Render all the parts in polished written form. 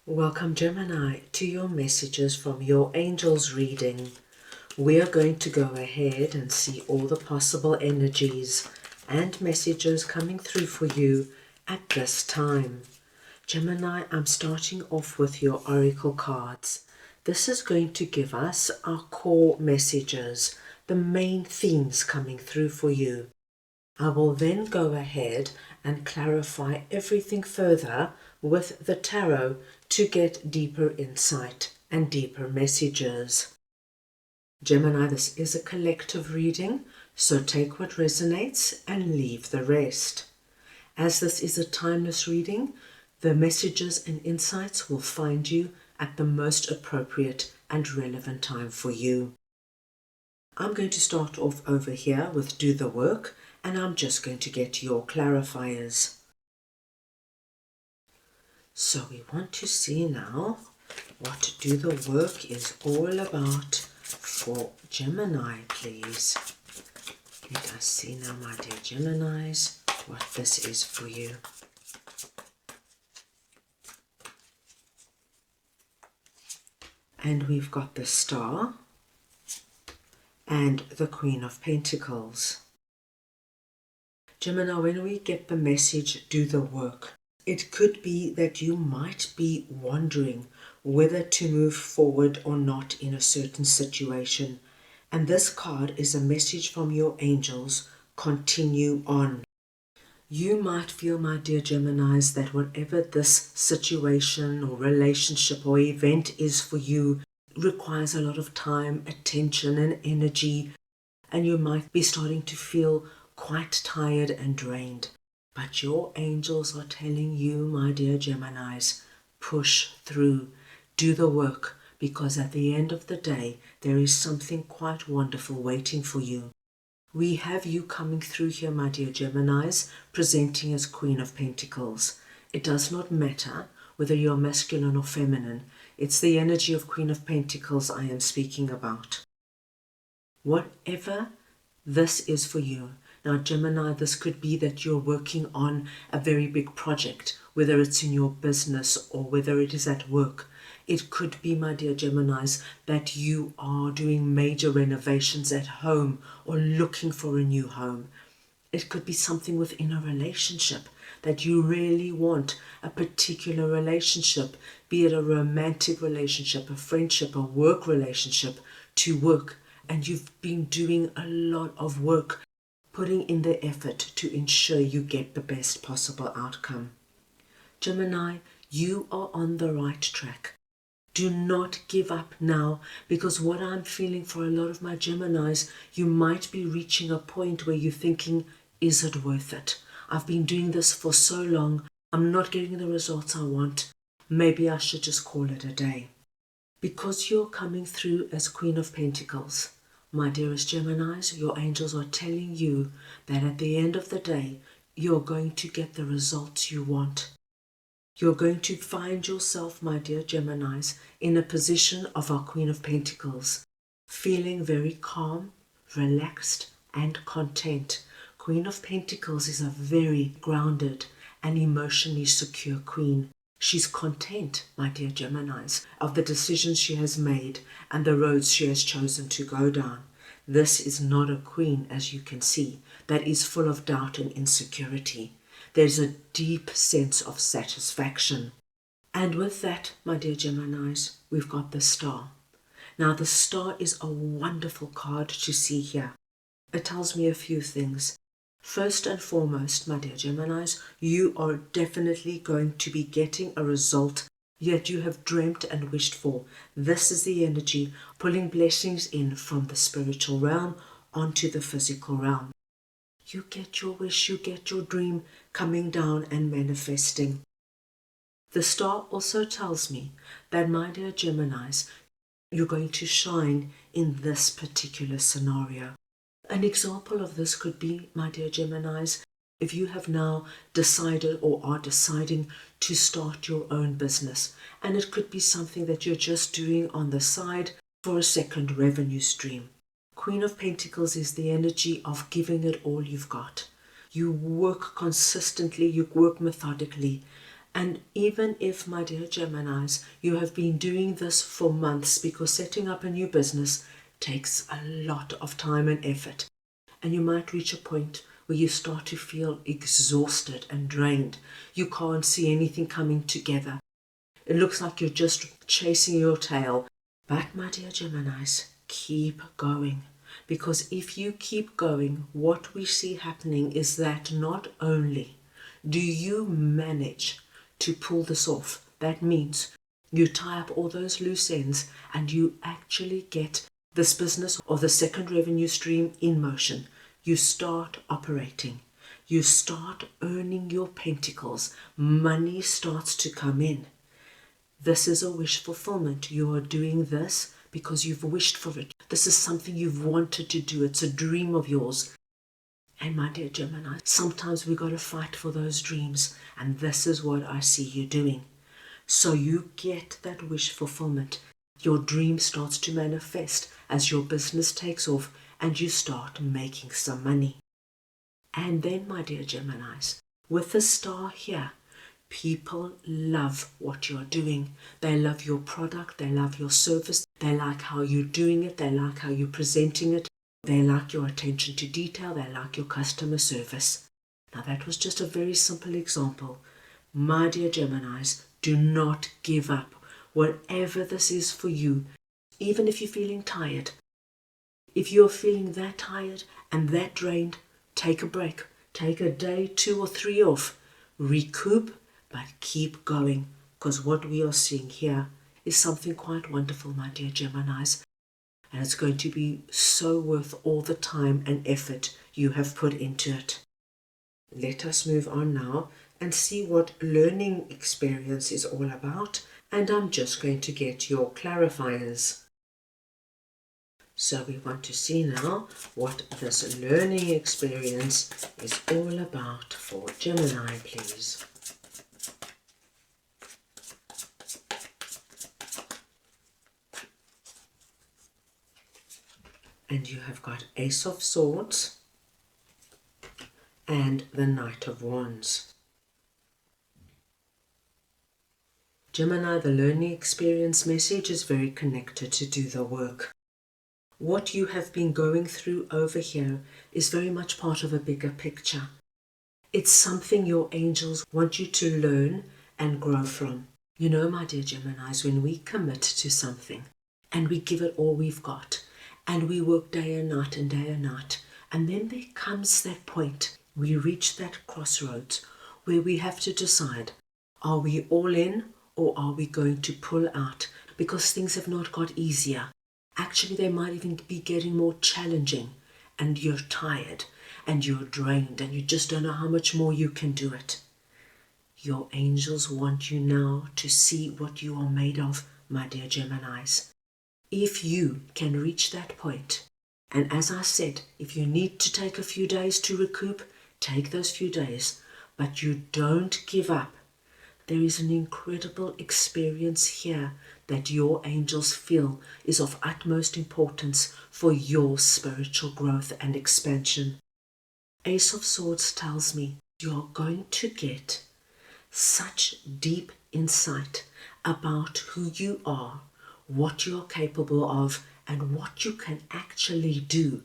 Welcome, Gemini, to your messages from your angels reading. We are going to go ahead and see all the possible energies and messages coming through for you at this time. Gemini, I'm starting off with your oracle cards. This is going to give us our core messages, the main themes coming through for you. I will then go ahead and clarify everything further with the tarot to get deeper insight and deeper messages. Gemini, this is a collective reading, so take what resonates and leave the rest. As this is a timeless reading, the messages and insights will find you at the most appropriate and relevant time for you. I'm going to start off over here with Do the Work, and I'm just going to get your clarifiers. So we want to see now what Do the Work is all about for Gemini, please. Let us see now, my dear Geminis, what this is for you. And we've got the Star and the Queen of Pentacles. Gemini, when we get the message, Do the Work, it could be that you might be wondering whether to move forward or not in a certain situation. And this card is a message from your angels, continue on. You might feel, my dear Geminis, that whatever this situation or relationship or event is for you requires a lot of time, attention and energy, and you might be starting to feel quite tired and drained. But your angels are telling you, my dear Geminis, push through, do the work, because at the end of the day, there is something quite wonderful waiting for you. We have you coming through here, my dear Geminis, presenting as Queen of Pentacles. It does not matter whether you're masculine or feminine. It's the energy of Queen of Pentacles I am speaking about. Whatever this is for you. Now, Gemini, this could be that you're working on a very big project, whether it's in your business or whether it is at work. It could be, my dear Geminis, that you are doing major renovations at home or looking for a new home. It could be something within a relationship that you really want, a particular relationship, be it a romantic relationship, a friendship, a work relationship, to work. And you've been doing a lot of work, putting in the effort to ensure you get the best possible outcome. Gemini, you are on the right track. Do not give up now, because what I'm feeling for a lot of my Geminis, you might be reaching a point where you're thinking, is it worth it? I've been doing this for so long. I'm not getting the results I want. Maybe I should just call it a day. Because you're coming through as Queen of Pentacles, my dearest Geminis, your angels are telling you that at the end of the day, you're going to get the results you want. You're going to find yourself, my dear Geminis, in a position of our Queen of Pentacles, feeling very calm, relaxed, and content. Queen of Pentacles is a very grounded and emotionally secure queen. She's content, my dear Geminis, of the decisions she has made and the roads she has chosen to go down. This is not a queen, as you can see, that is full of doubt and insecurity. There's a deep sense of satisfaction. And with that, my dear Geminis, we've got the Star. Now, the Star is a wonderful card to see here. It tells me a few things. First and foremost, my dear Geminis, you are definitely going to be getting a result yet you have dreamt and wished for. This is the energy pulling blessings in from the spiritual realm onto the physical realm. You get your wish, you get your dream coming down and manifesting. The Star also tells me that, my dear Geminis, you're going to shine in this particular scenario. An example of this could be, my dear Geminis, if you have now decided or are deciding to start your own business, and it could be something that you're just doing on the side for a second revenue stream. Queen of Pentacles is the energy of giving it all you've got. You work consistently, you work methodically, And even if, my dear Geminis, you have been doing this for months, because setting up a new business takes a lot of time and effort, and you might reach a point where you start to feel exhausted and drained. You can't see anything coming together. It looks like you're just chasing your tail. But my dear Geminis, keep going. Because if you keep going, what we see happening is that not only do you manage to pull this off, that means you tie up all those loose ends and you actually get this business or the second revenue stream in motion. You start operating. You start earning your pentacles. Money starts to come in. This is a wish fulfillment. You are doing this because you've wished for it. This is something you've wanted to do. It's a dream of yours. And my dear Gemini, sometimes we got to fight for those dreams. And this is what I see you doing. So you get that wish fulfillment. Your dream starts to manifest as your business takes off and you start making some money. And then, my dear Geminis, with the star here, people love what you're doing. They love your product. They love your service. They like how you're doing it. They like how you're presenting it. They like your attention to detail. They like your customer service. Now, that was just a very simple example. My dear Geminis, do not give up. Whatever this is for you, even if you're feeling tired, if you're feeling that tired and that drained, take a break. Take a day, 2 or 3 off. Recoup, but keep going, because what we are seeing here is something quite wonderful, my dear Geminis, and it's going to be so worth all the time and effort you have put into it. Let us move on now and see what learning experience is all about, and I'm just going to get your clarifiers. So we want to see now what this learning experience is all about for Gemini, please. And you have got Ace of Swords and the Knight of Wands. Gemini, the learning experience message is very connected to do the work. What you have been going through over here is very much part of a bigger picture. It's something your angels want you to learn and grow from. You know, my dear Geminis, when we commit to something and we give it all we've got, and we work day and night and day and night, and then there comes that point, we reach that crossroads where we have to decide, are we all in or are we going to pull out? Because things have not got easier. Actually, they might even be getting more challenging, and you're tired and you're drained and you just don't know how much more you can do it. Your angels want you now to see what you are made of, my dear Geminis. If you can reach that point, and as I said, if you need to take a few days to recoup, take those few days, but you don't give up. There is an incredible experience here that your angels feel is of utmost importance for your spiritual growth and expansion. Ace of Swords tells me you're going to get such deep insight about who you are, what you're capable of, and what you can actually do.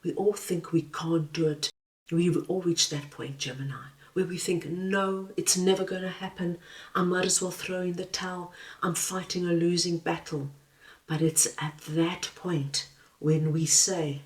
We all think we can't do it. We all reach that point, Gemini, where we think, no, it's never going to happen. I might as well throw in the towel. I'm fighting a losing battle. But it's at that point when we say,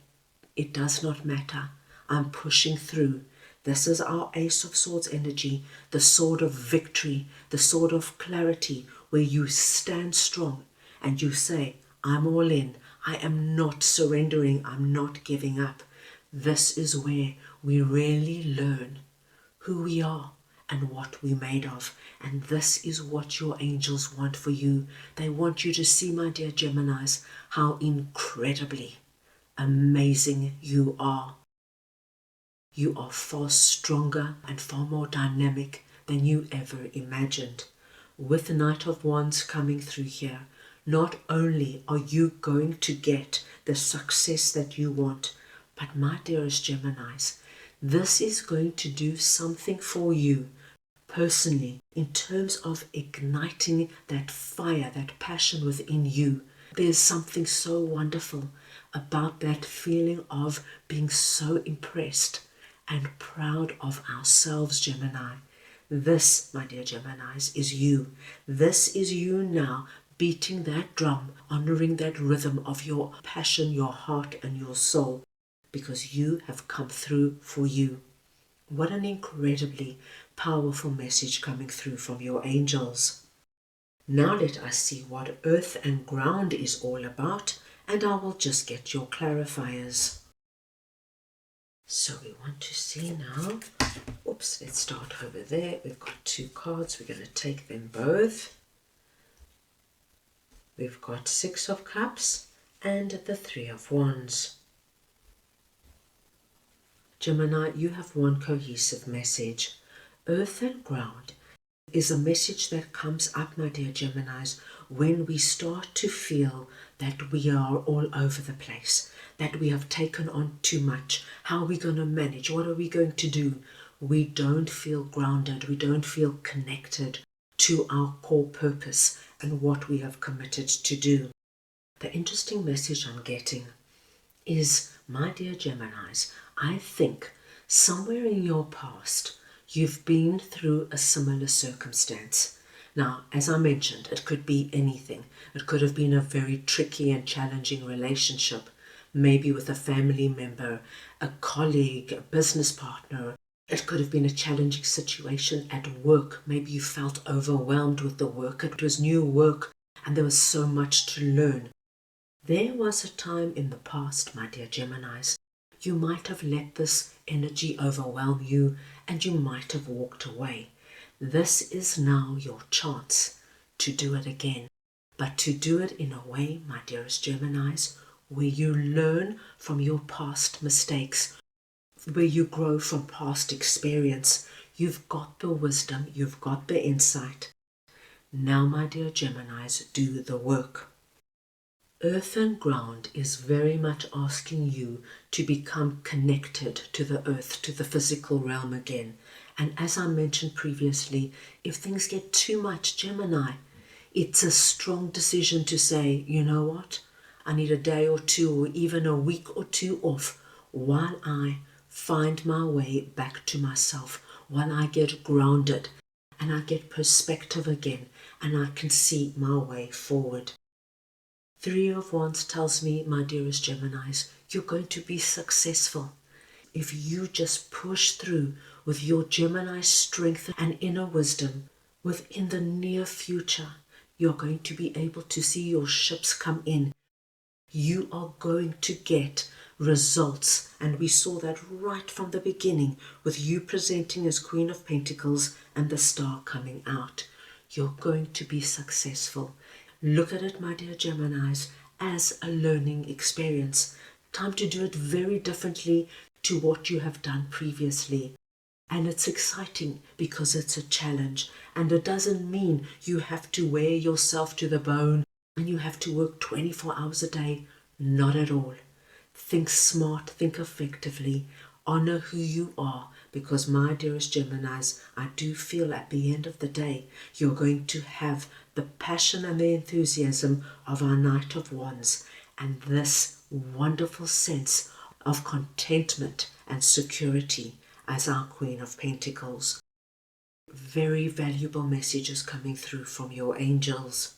it does not matter. I'm pushing through. This is our Ace of Swords energy, the sword of victory, the sword of clarity, where you stand strong and you say, I'm all in. I am not surrendering. I'm not giving up. This is where we really learn who we are and what we're made of. And this is what your angels want for you. They want you to see, my dear Geminis, how incredibly amazing you are. You are far stronger and far more dynamic than you ever imagined. With the Knight of Wands coming through here, not only are you going to get the success that you want, but my dearest Geminis, this is going to do something for you personally, in terms of igniting that fire, that passion within you, there's something so wonderful about that feeling of being so impressed and proud of ourselves, Gemini. This, my dear Geminis, is you. This is you now beating that drum, honoring that rhythm of your passion, your heart, and your soul, because you have come through for you. What an incredibly powerful message coming through from your angels. Now let us see what earth and ground is all about, and I will just get your clarifiers. So we want to see now, let's start over there. We've got 2 cards, we're going to take them both. We've got 6 of Cups and the 3 of Wands. Gemini, you have one cohesive message. Earth and ground is a message that comes up, my dear Geminis, when we start to feel that we are all over the place, that we have taken on too much. How are we going to manage? What are we going to do? We don't feel grounded. We don't feel connected to our core purpose and what we have committed to do. The interesting message I'm getting is, my dear Geminis, I think somewhere in your past you've been through a similar circumstance. Now, as I mentioned, it could be anything. It could have been a very tricky and challenging relationship, maybe with a family member, a colleague, a business partner. It could have been a challenging situation at work. Maybe you felt overwhelmed with the work. It was new work and there was so much to learn. There was a time in the past, my dear Geminis, you might have let this energy overwhelm you and you might have walked away. This is now your chance to do it again, but to do it in a way, my dearest Geminis, where you learn from your past mistakes, where you grow from past experience. You've got the wisdom, you've got the insight. Now, my dear Geminis, do the work. Earth and ground is very much asking you to become connected to the earth, to the physical realm again. And as I mentioned previously, if things get too much, Gemini, it's a strong decision to say, you know what, I need a day or 2 or even a week or 2 off while I find my way back to myself, while I get grounded and I get perspective again and I can see my way forward. 3 of Wands tells me, my dearest Geminis, you're going to be successful. If you just push through with your Gemini strength and inner wisdom, within the near future, you're going to be able to see your ships come in. You are going to get results. And we saw that right from the beginning with you presenting as Queen of Pentacles and the star coming out. You're going to be successful. Look at it, my dear Geminis, as a learning experience. Time to do it very differently to what you have done previously. And it's exciting because it's a challenge. And it doesn't mean you have to wear yourself to the bone and you have to work 24 hours a day. Not at all. Think smart, think effectively. Honor who you are, because my dearest Geminis, I do feel at the end of the day, you're going to have the passion and the enthusiasm of our Knight of Wands and this wonderful sense of contentment and security as our Queen of Pentacles. Very valuable messages coming through from your angels.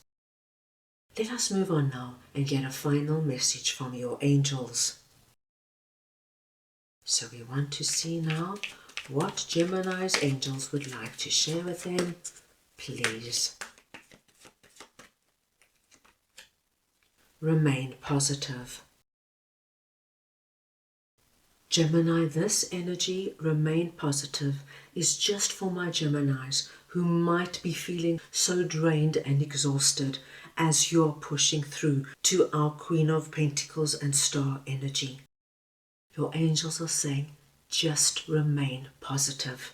Let us move on now and get a final message from your angels. So we want to see now what Gemini's angels would like to share with them. Please remain positive. Gemini, this energy, remain positive, is just for my Geminis who might be feeling so drained and exhausted as you're pushing through to our Queen of Pentacles and Star energy. Your angels are saying, just remain positive.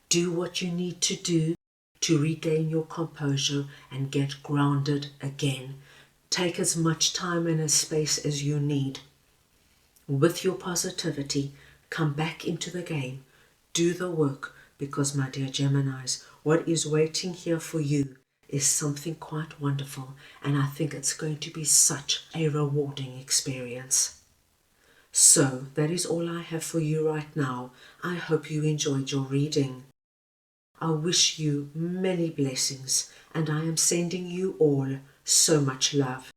Do what you need to do to regain your composure and get grounded again. Take as much time and as space as you need. With your positivity, come back into the game. Do the work, because my dear Geminis, what is waiting here for you is something quite wonderful, and I think it's going to be such a rewarding experience. So that is all I have for you right now. I hope you enjoyed your reading. I wish you many blessings, and I am sending you all so much love.